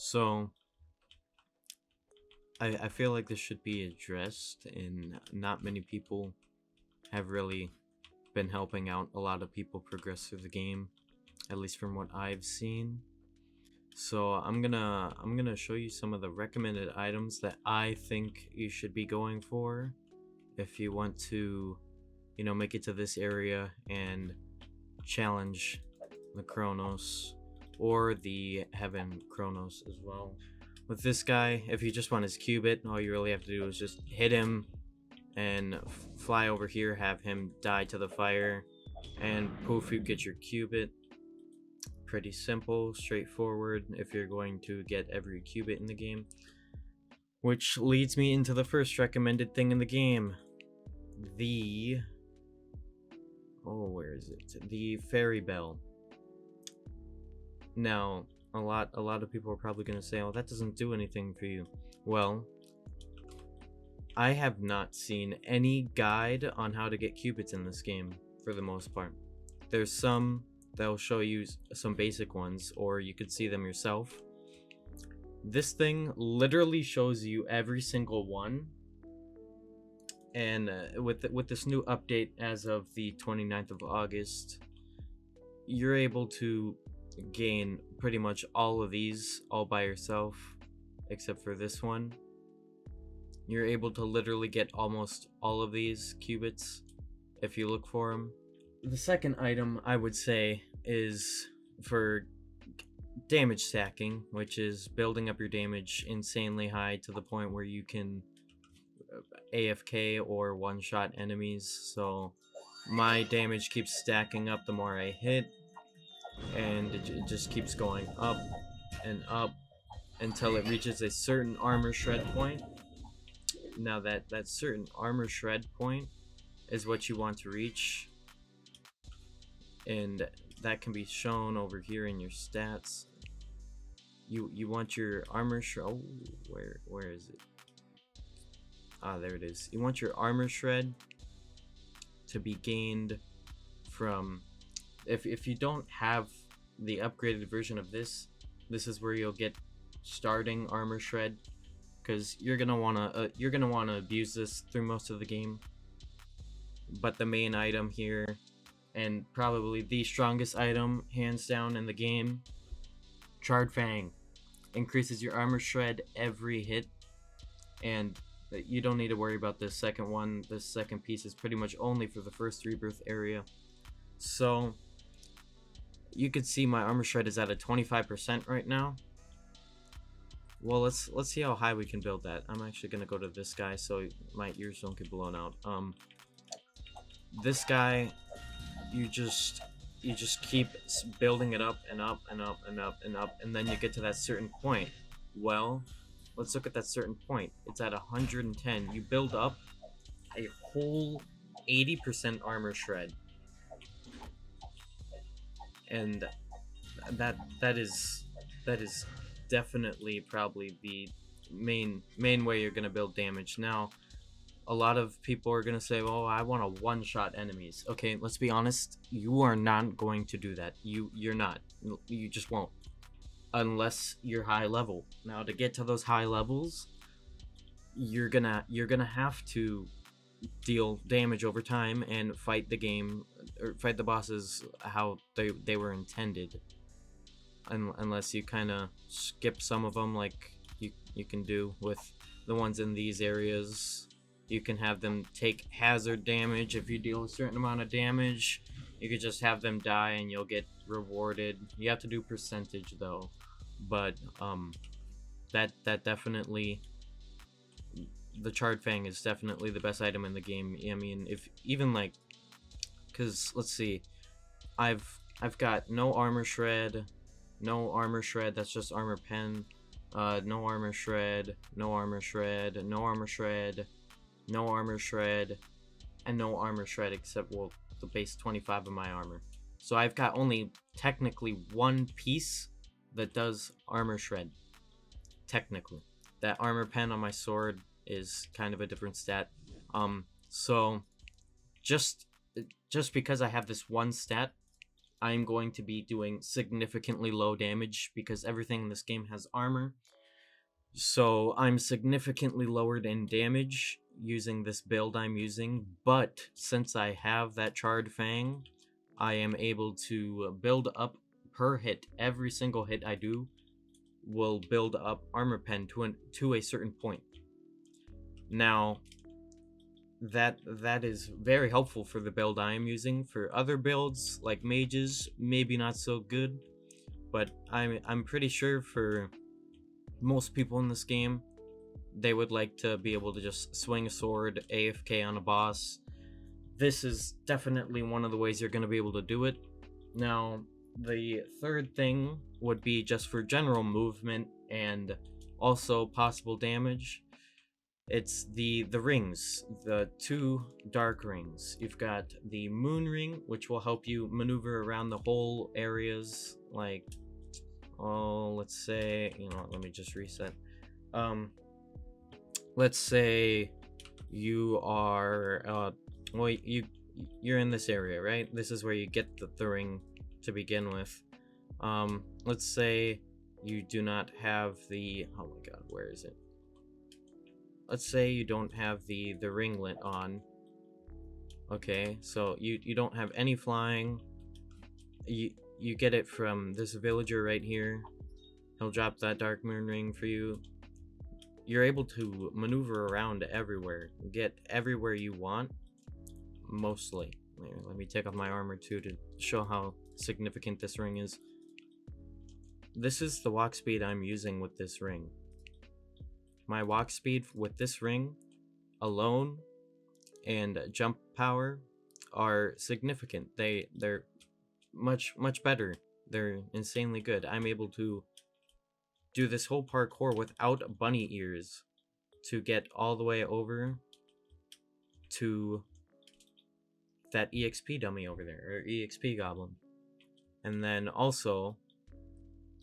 So I feel like this should be addressed, and not many people have really been helping out a lot of people progress through the game, at least from what I've seen. So I'm gonna show you some of the recommended items that I think you should be going for if you want to, make it to this area and challenge the Chronos or the Heaven Chronos as well. With this guy, if you just want his cubit, all you really have to do is just hit him and fly over here, have him die to the fire, and poof, you get your cubit. Pretty simple, straightforward if you're going to get every cubit in the game. Which leads me into the first recommended thing in the game. Where is it? The fairy bell. Now, a lot of people are probably going to say, oh, that doesn't do anything for you. Well, I have not seen any guide on how to get cubits in this game, for the most part. There's some that'll show you some basic ones, or you could see them yourself. This thing literally shows you every single one. And with this new update as of the 29th of August, you're able to gain pretty much all of these all by yourself, except for this one. You're able to literally get almost all of these cubits if you look for them. The second item I would say is for damage stacking, which is building up your damage insanely high to the point where you can AFK or one-shot enemies. So my damage keeps stacking up the more I hit, and it just keeps going up and up until it reaches a certain armor shred point. Now that certain armor shred point is what you want to reach, and that can be shown over here in your stats. You want your armor shred. Oh, where is it? Ah, there it is. You want your armor shred to be gained from, if you don't have the upgraded version of this is where you'll get starting armor shred, because you're gonna wanna abuse this through most of the game. But the main item here, and probably the strongest item hands down in the game, Charred Fang, increases your armor shred every hit, and you don't need to worry about this second one. This second piece is pretty much only for the first rebirth area. So you can see my armor shred is at a 25% right now. Well, let's see how high we can build that. I'm actually gonna go to this guy so my ears don't get blown out. This guy, you just keep building it up and up and up and up and up, and then you get to that certain point. Well, let's look at that certain point. It's at 110. You build up a whole 80% armor shred, and that is definitely probably the main way you're gonna build damage. Now, a lot of people are gonna say, "Oh, I want to one-shot enemies." Okay, let's be honest. You are not going to do that. You're not. You just won't, unless you're high level. Now, to get to those high levels, you're gonna have to deal damage over time and fight the game, or fight the bosses how they were intended. Unless you kind of skip some of them, like you can do with the ones in these areas. You can have them take hazard damage. If you deal a certain amount of damage, you could just have them die and you'll get rewarded. You have to do percentage though, but that definitely, the Charred Fang is definitely the best item in the game. I mean, if even like, because let's see, I've got no armor shred, that's just armor pen, no armor shred, no armor shred, no armor shred, no armor shred, and no armor shred except, well, the base 25 of my armor. So I've got only technically one piece that does armor shred. Technically, that armor pen on my sword is kind of a different stat. So just because I have this one stat, I'm going to be doing significantly low damage because everything in this game has armor. So I'm significantly lowered in damage using this build I'm using, but since I have that Charred Fang, I am able to build up per hit. Every single hit I do will build up armor pen to a certain point. Now, that is very helpful for the build I am using. For other builds like mages, maybe not so good, but I'm pretty sure for most people in this game, they would like to be able to just swing a sword AFK on a boss. This is definitely one of the ways you're going to be able to do it. Now, the third thing would be just for general movement and also possible damage. It's the rings, the 2 dark rings. You've got the moon ring, which will help you maneuver around the whole areas, like, oh, let's say, let me just reset. Let's say you are, well, you're in this area, right? This is where you get the ring to begin with. Let's say you do not have the, oh my god, where is it? Let's say you don't have the ringlet on. Okay, so you don't have any flying. You get it from this villager right here. He'll drop that dark moon ring for you. You're able to maneuver around everywhere, get everywhere you want, mostly. Let me take off my armor too to show how significant this ring is. This is the walk speed I'm using with this ring. My walk speed with this ring alone and jump power are significant. They're much better. They're insanely good. I'm able to do this whole parkour without bunny ears to get all the way over to that EXP dummy over there, or EXP goblin. And then also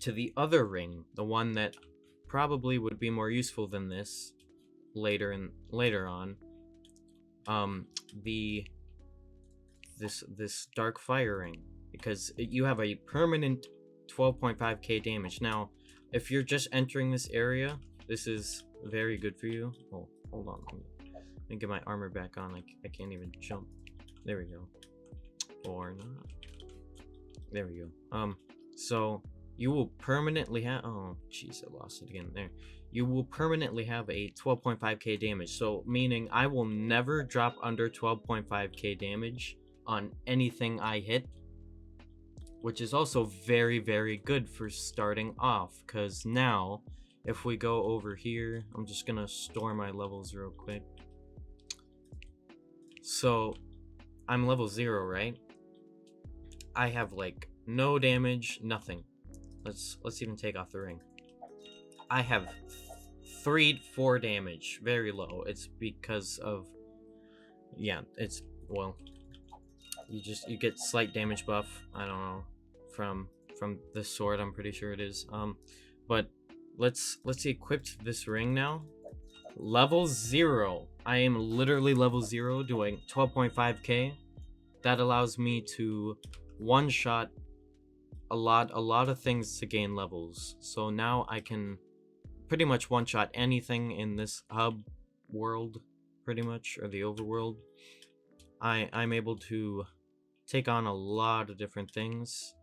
to the other ring, the one that probably would be more useful than this later on. This dark fire ring, because you have a permanent 12.5k damage. Now, if you're just entering this area, this is very good for you. Oh, hold on, let me get my armor back on. I can't even jump. There we go. Or not. There we go. So you will permanently have, oh jeez, I lost it again there. You will permanently have a 12.5k damage, so meaning I will never drop under 12.5k damage on anything I hit, which is also very good for starting off, because now if we go over here, I'm just gonna store my levels real quick. So I'm level 0, right? I have like no damage, nothing. Let's even take off the ring. I have 4 damage, very low. It's because of, yeah, it's, well, you get slight damage buff, I don't know, from this sword, I'm pretty sure it is. But let's equip this ring now. Level 0. I am literally level 0 doing 12.5k. That allows me to one-shot a lot of things to gain levels. So now I can pretty much one-shot anything in this hub world, pretty much, or the overworld. I'm able to take on a lot of different things.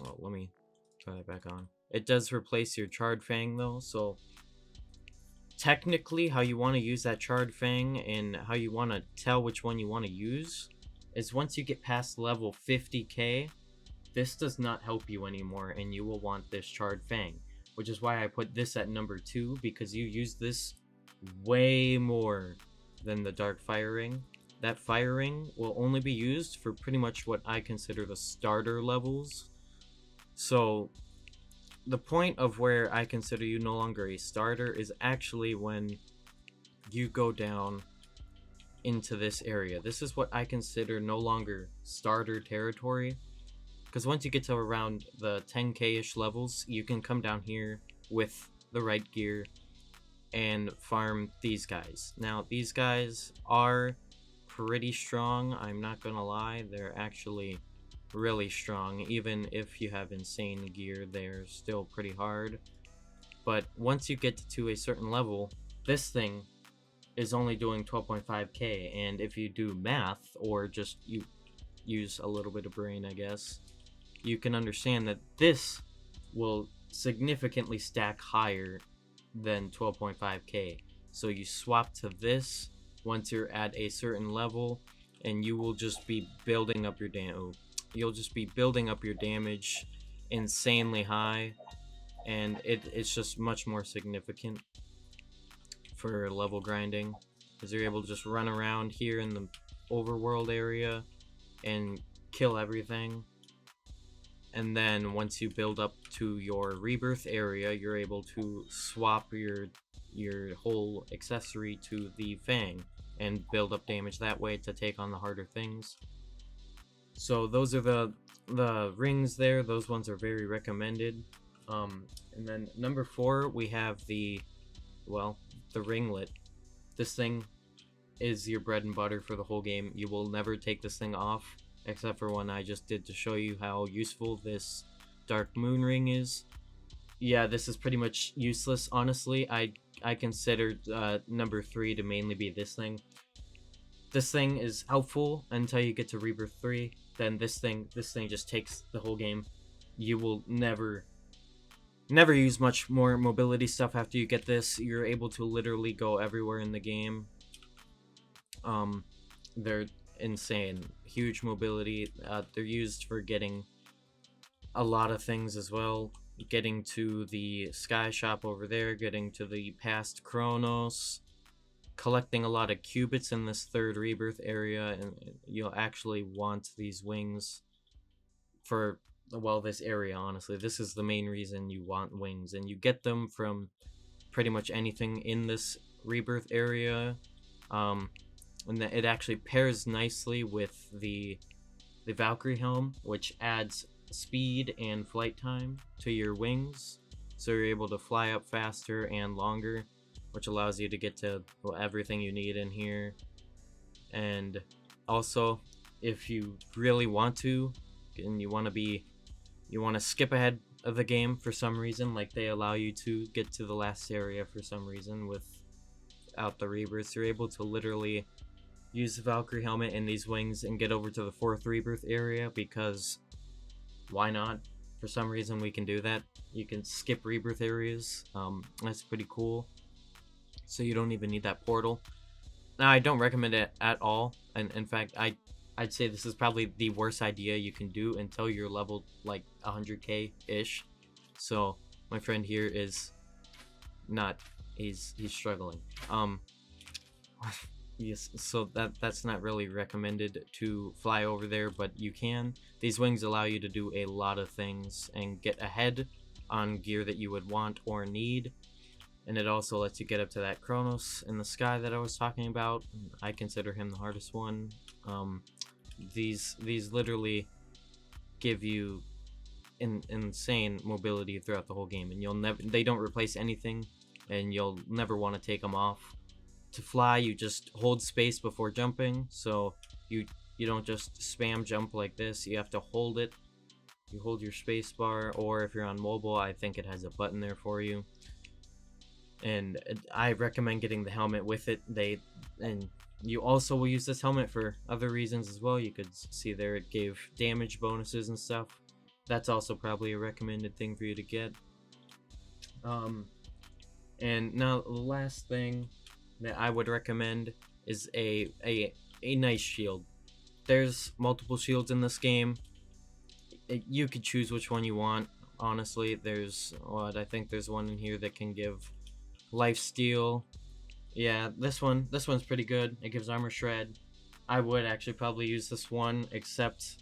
Oh, let me try that back on. It does replace your Charred Fang though, so technically how you want to use that Charred Fang and how you want to tell which one you want to use is once you get past level 50k, this does not help you anymore and you will want this Charred Fang, which is why I put this at number 2, because you use this way more than the Dark Fire Ring. That Fire Ring will only be used for pretty much what I consider the starter levels. So the point of where I consider you no longer a starter is actually when you go down into this area. This is what I consider no longer starter territory, because once you get to around the 10k-ish levels, you can come down here with the right gear and farm these guys. Now, these guys are pretty strong, I'm not gonna lie. They're actually really strong. Even if you have insane gear, they're still pretty hard. But once you get to a certain level, this thing is only doing 12.5k, and if you do math, or just you use a little bit of brain, I guess, you can understand that this will significantly stack higher than 12.5k. So you swap to this once you're at a certain level, and you will just be building up your you'll just be building up your damage insanely high, and it's just much more significant for level grinding, because you're able to just run around here in the overworld area and kill everything. And then once you build up to your rebirth area, you're able to swap your whole accessory to the Fang and build up damage that way to take on the harder things. So those are the rings there. Those ones are very recommended. And then number 4, we have the ringlet. This thing is your bread and butter for the whole game. You will never take this thing off, except for one I just did to show you how useful this dark moon ring is. Yeah, this is pretty much useless, honestly. I considered number 3 to mainly be this thing. This thing is helpful until you get to Rebirth 3. Then this thing just takes the whole game. You will never use much more mobility stuff after you get this. You're able to literally go everywhere in the game. They're insane. Huge mobility. They're used for getting a lot of things as well. Getting to the Sky Shop over there, getting to the past Chronos, collecting a lot of qubits in this 3rd rebirth area, and you'll actually want these wings for, well, this area, honestly. This is the main reason you want wings, and you get them from pretty much anything in this rebirth area. And it actually pairs nicely with the Valkyrie helm, which adds speed and flight time to your wings, so you're able to fly up faster and longer, which allows you to get to everything you need in here. And also, if you really want to, and you want to skip ahead of the game for some reason, like they allow you to get to the last area for some reason without the rebirths, you're able to literally use the Valkyrie helmet and these wings and get over to the 4th rebirth area, because why not? For some reason we can do that. You can skip rebirth areas. That's pretty cool. So you don't even need that portal. Now, I don't recommend it at all, and in fact I'd say this is probably the worst idea you can do until you're leveled like 100k ish. So my friend here is not, he's struggling. Yes, so that's not really recommended to fly over there, but you can. These wings allow you to do a lot of things and get ahead on gear that you would want or need. And it also lets you get up to that Chronos in the sky that I was talking about. I consider him the hardest one. These literally give you insane mobility throughout the whole game, and they don't replace anything, and you'll never want to take them off. To fly, you just hold space before jumping, so you don't just spam jump like this. You have to hold it. You hold your space bar, or if you're on mobile, I think it has a button there for you. And I recommend getting the helmet with it. And you also will use this helmet for other reasons as well. You could see there it gave damage bonuses and stuff. That's also probably a recommended thing for you to get. And now the last thing that I would recommend is a nice shield. There's multiple shields in this game. You could choose which one you want. Honestly, I think there's one in here that can give life steal. Yeah, this one's pretty good. It gives armor shred. I would actually probably use this one, except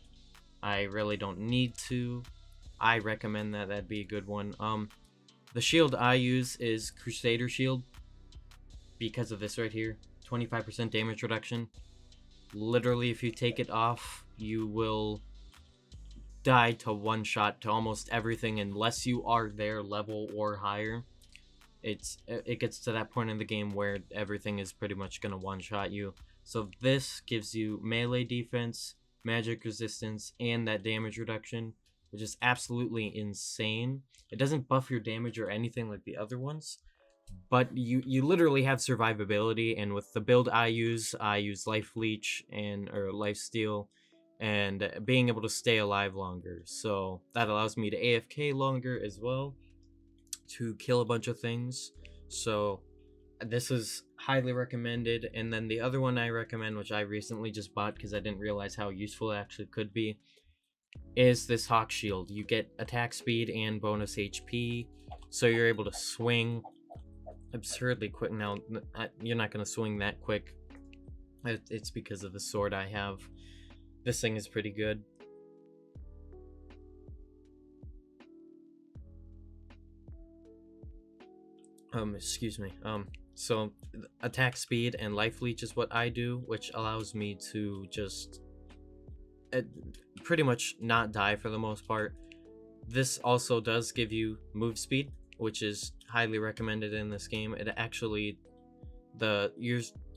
I really don't need to. I recommend that. That'd be a good one. The shield I use is Crusader shield, because of this right here. 25% damage reduction. Literally, if you take it off, you will die to one shot to almost everything unless you are their level or higher. It gets to that point in the game where everything is pretty much gonna one shot you. So this gives you melee defense, magic resistance, and that damage reduction, which is absolutely insane. It doesn't buff your damage or anything like the other ones, but you literally have survivability. And with the build I use life leech or life steal, and being able to stay alive longer. So that allows me to AFK longer as well, to kill a bunch of things. So this is highly recommended. And then the other one I recommend, which I recently just bought because I didn't realize how useful it actually could be, is this Hawk Shield. You get attack speed and bonus HP, so you're able to swing absurdly quick. Now, you're not going to swing that quick. It's because of the sword I have. This thing is pretty good. Excuse me. So attack speed and life leech is what I do, which allows me to just pretty much not die for the most part. This also does give you move speed, which is highly recommended in this game. It actually,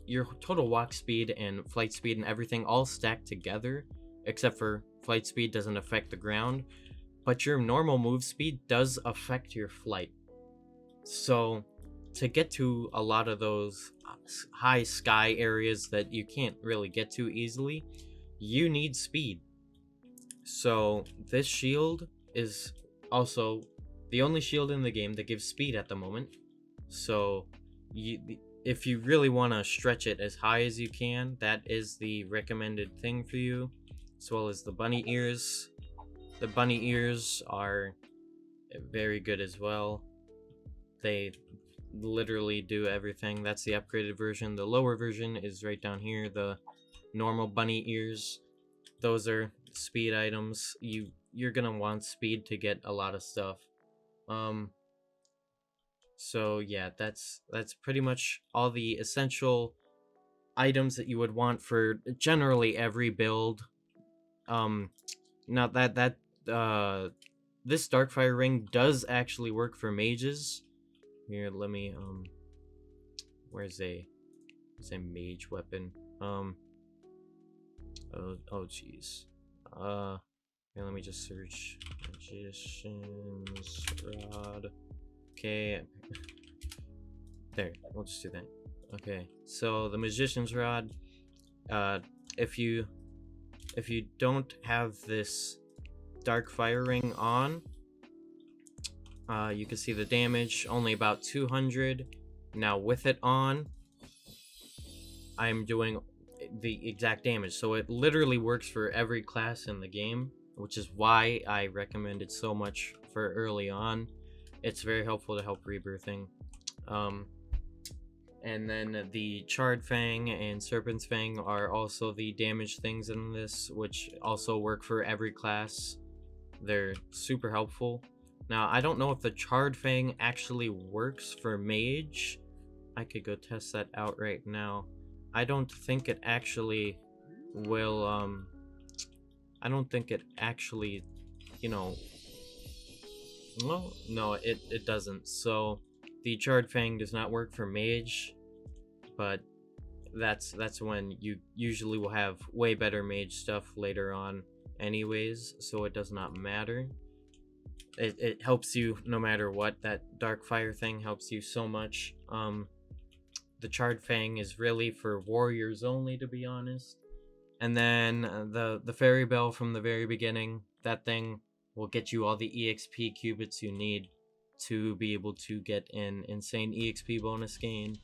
your total walk speed and flight speed and everything all stack together, except for flight speed doesn't affect the ground, but your normal move speed does affect your flight. So to get to a lot of those high sky areas that you can't really get to easily, you need speed. So this shield is also the only shield in the game that gives speed at the moment. So if you really want to stretch it as high as you can, that is the recommended thing for you, as well as the bunny ears. The bunny ears are very good as well. They literally do everything. That's the upgraded version. The lower version is right down here, the normal bunny ears. Those are speed items. You're gonna want speed to get a lot of stuff. So yeah, that's pretty much all the essential items that you would want for generally every build. Now this Darkfire ring does actually work for mages. Here, let me where's a mage weapon? Oh jeez. Here, let me just search magician's rod. Okay, there, we'll just do that. Okay, so the magician's rod, if you don't have this dark fire ring on, you can see the damage, only about 200. Now with it on, I'm doing the exact damage, so it literally works for every class in the game, which is why I recommend it so much for early on. It's very helpful to help rebirthing. And then the Charred Fang and Serpent's Fang are also the damage things in this, which also work for every class. They're super helpful. Now, I don't know if the Charred Fang actually works for mage. I could go test that out right now. I don't think it actually will, I don't think it actually, no, it doesn't. So the Charred Fang does not work for mage, but that's when you usually will have way better mage stuff later on anyways, so it does not matter. It helps you no matter what. That dark fire thing helps you so much. The Charred Fang is really for warriors only, to be honest. And then the fairy bell from the very beginning, that thing will get you all the EXP qubits you need to be able to get an insane EXP bonus gain.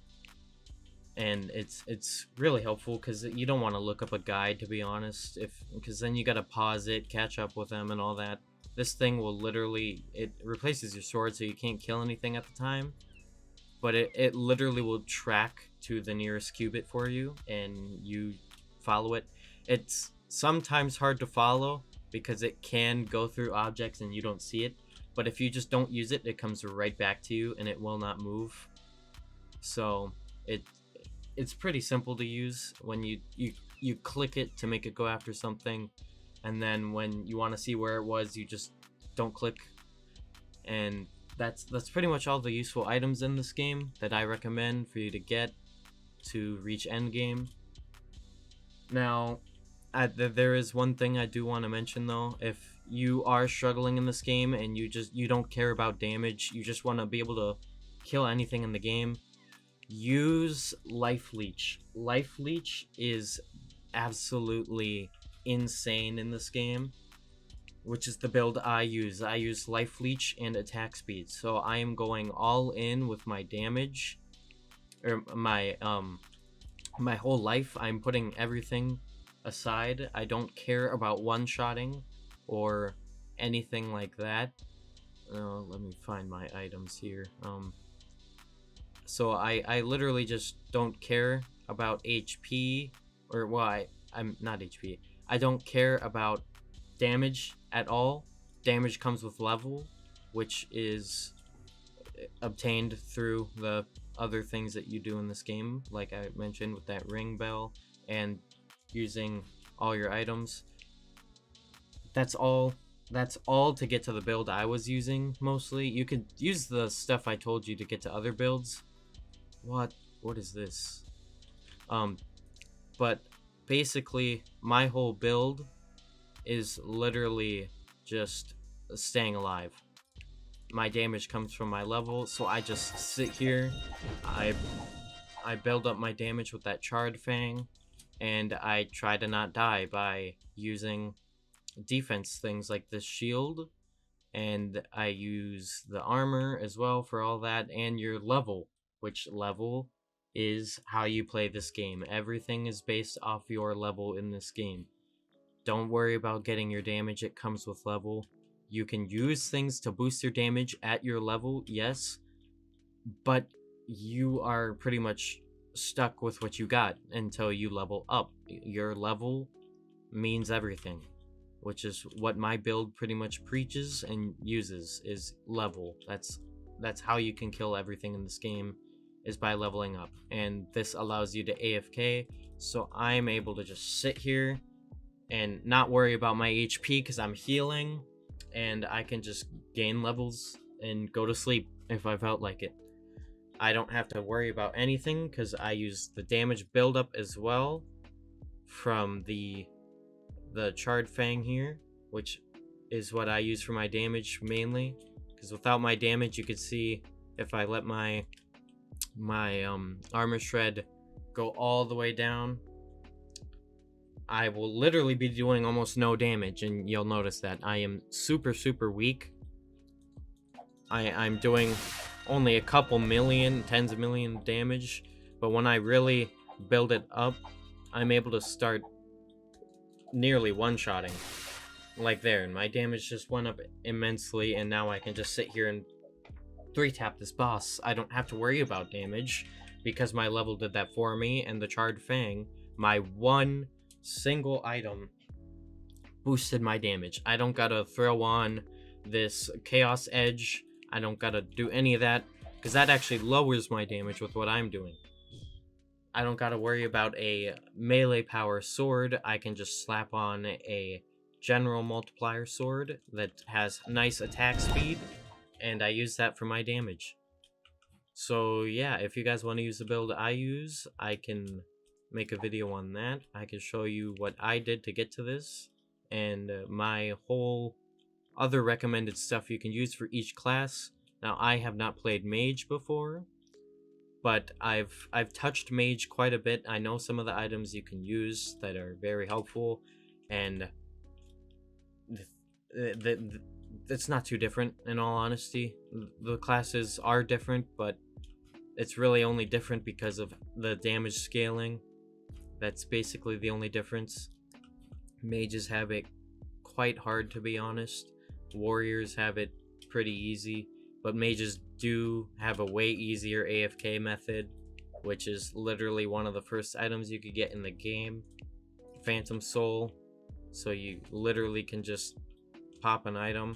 And it's really helpful because you don't want to look up a guide, to be honest, because then you gotta pause it, catch up with them, and all that. This thing will literally, it replaces your sword, so you can't kill anything at the time, but it literally will track to the nearest qubit for you, and you follow it. It's sometimes hard to follow because it can go through objects and you don't see it, but if you just don't use it, it comes right back to you and it will not move. So it's pretty simple to use. When you click it to make it go after something, and then when you want to see where it was, you just don't click. And that's pretty much all the useful items in this game that I recommend for you to get to reach endgame. Now, There is one thing I do want to mention though. If you are struggling in this game and you don't care about damage, you just want to be able to kill anything in the game, use Life Leech. Life Leech is absolutely insane in this game, which is the build I use. I use Life Leech and attack speed, so I am going all in with my damage, or my whole life. I'm putting everything aside. I don't care about one-shotting or anything like that. Let me find my items here. So I literally just don't care about HP, or well, I'm not HP. I don't care about damage at all. Damage comes with level, which is obtained through the other things that you do in this game, like I mentioned with that ring bell and using all your items. That's all to get to the build I was using mostly. You could use the stuff I told you to get to other builds. What is this? But basically my whole build is literally just staying alive. My damage comes from my level, so I just sit here. I build up my damage with that Charred Fang, and I try to not die by using defense things like this shield, and I use the armor as well for all that, and your level, which level is how you play this game. Everything is based off your level in this game. Don't worry about getting your damage, it comes with level. You can use things to boost your damage at your level, yes, but you are pretty much stuck with what you got until you level up. Your level means everything, which is what my build pretty much preaches and uses, is level. That's how you can kill everything in this game, is by leveling up. And this allows you to AFK, so I'm able to just sit here and not worry about my HP because I'm healing, and I can just gain levels and go to sleep if I felt like it. I don't have to worry about anything because I use the damage buildup as well from the Charred Fang here, which is what I use for my damage mainly. Because without my damage, you could see if I let my armor shred go all the way down, I will literally be doing almost no damage, and you'll notice that I am super weak. I'm doing only a couple million, tens of million damage, but when I really build it up, I'm able to start nearly one-shotting. Like there, and my damage just went up immensely, and now I can just sit here and 3-tap this boss. I don't have to worry about damage, because my level did that for me, and the Charred Fang, my one single item, boosted my damage. I don't gotta throw on this Chaos Edge. I don't gotta do any of that, because that actually lowers my damage with what I'm doing. I don't gotta worry about a melee power sword. I can just slap on a general multiplier sword that has nice attack speed, and I use that for my damage. So yeah, if you guys want to use the build I use, I can make a video on that. I can show you what I did to get to this, and my whole other recommended stuff you can use for each class. Now, I have not played Mage before, but I've touched Mage quite a bit. I know some of the items you can use that are very helpful, and it's not too different, in all honesty. The classes are different, but it's really only different because of the damage scaling. That's basically the only difference. Mages have it quite hard, to be honest. Warriors have it pretty easy, but mages do have a way easier AFK method, which is literally one of the first items you could get in the game. Phantom Soul. So you literally can just pop an item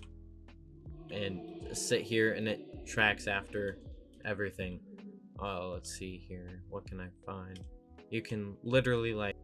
and sit here, and it tracks after everything. Let's see here. What can I find? You can literally, like,